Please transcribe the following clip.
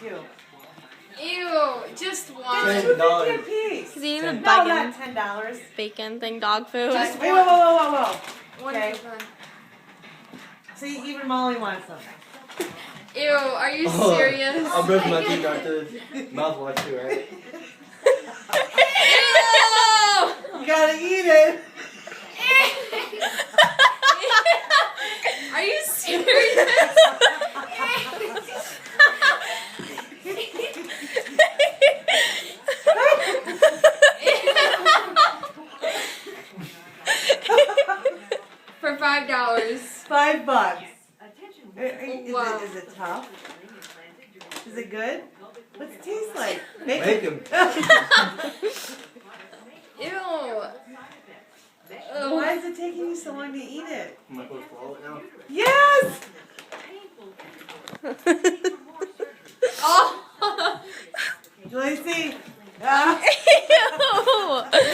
two. Ew, just one. It's $2.50 a piece. He's eating the No, not $10. bacon thing, dog food. Just wait, whoa. One Okay. for fun. See, even Molly wants something. Ew, are you serious? I'll brush my teeth after this mouthwash too, right? Ew! You gotta eat it. Are you serious? For $5. $5. Wow. Is it tough? Is it good? What's it taste like? Bacon. Ew. Why is it taking you so long to eat it? Am I supposed to swallow it now? Yes! Oh. Let me see.